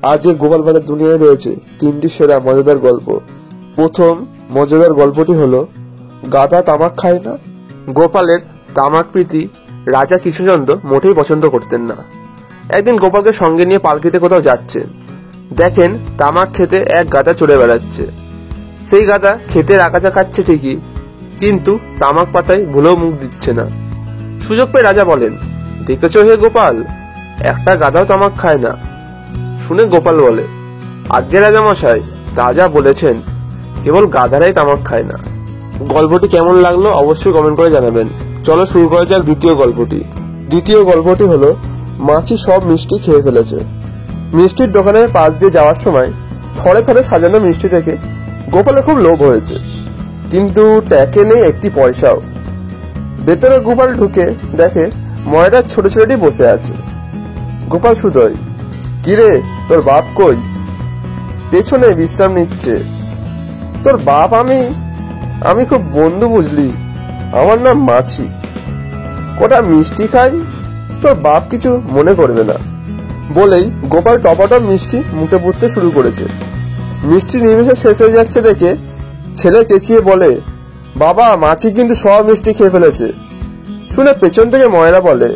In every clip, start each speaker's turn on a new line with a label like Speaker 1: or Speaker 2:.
Speaker 1: আজ এই গোপালবাড়ির দুনিয়ায় রয়েছে তিনটি সেরা মজাদার গল্প। প্রথম মজাদার গল্পটি হলো গাধা তামাক খায় না। গোপালের তামাক প্রীতি রাজা কৃষ্ণচন্দ্র মোটেই পছন্দ করতেন না। একদিন গোপালকে সঙ্গে নিয়ে পালকিতে কোথাও যাচ্ছেন, দেখেন তামাক খেতে এক গাধা চড়ে বেড়াচ্ছে। সেই গাধা খেতে আগাছা খাচ্ছে ঠিকই, কিন্তু তামাক পাতায় ভুলেও মুখ দিচ্ছে না। সুযোগ পেয়ে রাজা বলেন, দেখেছ হে গোপাল, একটা গাধাও তামাক খায় না। শুনে গোপাল বলে, আজ্ঞে রাজা মশাই, রাজা বলেছেন কেবল গাধারাই তামাক খায় না। গল্পটি কেমন লাগলো অবশ্যই কমেন্ট করে জানাবেন। চলো শুরু করা যাক দ্বিতীয় গল্পটি। দ্বিতীয় গল্পটি হলো মাছি সব মিষ্টি খেয়ে ফেলেছে। মিষ্টির দোকানের পাশ দিয়ে যাওয়ার সময় থরে থরে সাজানো মিষ্টি থেকে গোপালের খুব লোভ হয়েছে, কিন্তু ট্যাকে নেই একটি পয়সাও। ভেতরে গোপাল ঢুকে দেখে ময়রার ছোট ছেলেটি বসে আছে। গোপাল সুদয়, কিরে তোর বাপ কই? পেছনে বিশ্রাম নিচ্ছে। তোর বাপ আমি খুব বন্ধু বুঝলি, আমার নাম মাছি, কটা মিষ্টি খাই, তোর বাপ কিছু মনে করবে না। বলেই গোপাল টপাটপ মিষ্টি মুখে পুড়তে শুরু করেছে। মিষ্টি নিমেষে শেষ হয়ে যাচ্ছে দেখে ছেলে চেঁচিয়ে বলে, বাবা মাছি কিন্তু সব মিষ্টি খেয়ে ফেলেছে। শুনে পেছন থেকে ময়রা বলে,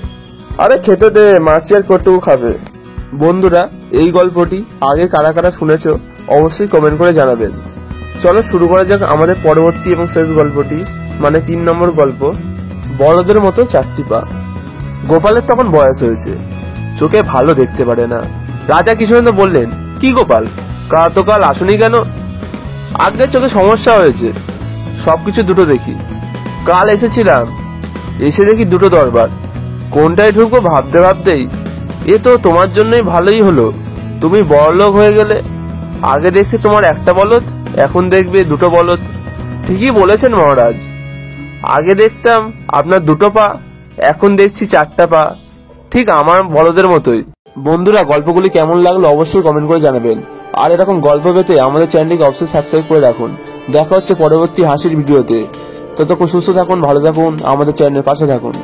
Speaker 1: আরে খেতে দে, মাছি আর কটুকু খাবে। বন্ধুরা, এই গল্পটি আগে কারা কারা শুনেছো অবশ্যই কমেন্ট করে জানাবেন। চলো শুরু করা যাক আমাদের পরবর্তী এবং শেষ গল্পটি, মানে 3 নম্বর গল্প, বড়দের মতো 4টি পা। গোপালের তখন বয়স হয়েছে, চোখে ভালো দেখতে পারে না। রাজা কৃষ্ণচন্দ্র বললেন, কি গোপাল, কাল আসুনি কেন? আগে চোখে সমস্যা হয়েছে, সবকিছু দুটো দেখি। কাল এসেছিলাম, এসে দেখি দুটো দরবার, কোনটায় ঢুকবো ভাবতে ভাবতেই এ তো তোমার জন্যই ভালোই হলো, তুমি বড়লোক হয়ে গেলে। আগে দেখছি তোমার একটা বলদ, এখন দেখবে দুটো বলদ। ঠিকই বলেছেন মহারাজ, আগে দেখতাম আপনার দুটো পা, এখন দেখছি 4টা পা, ঠিক আমার বলদের মতোই। বন্ধুরা, গল্পগুলি কেমন লাগলো অবশ্যই কমেন্ট করে জানাবেন। আর এরকম গল্প পেতে আমাদের চ্যানেলটিকে অবশ্যই সাবস্ক্রাইব করে রাখুন। দেখা হচ্ছে পরবর্তী হাসির ভিডিওতে। ততক্ষণ সুস্থ থাকুন, ভালো থাকুন, আমাদের চ্যানেলের পাশে থাকুন।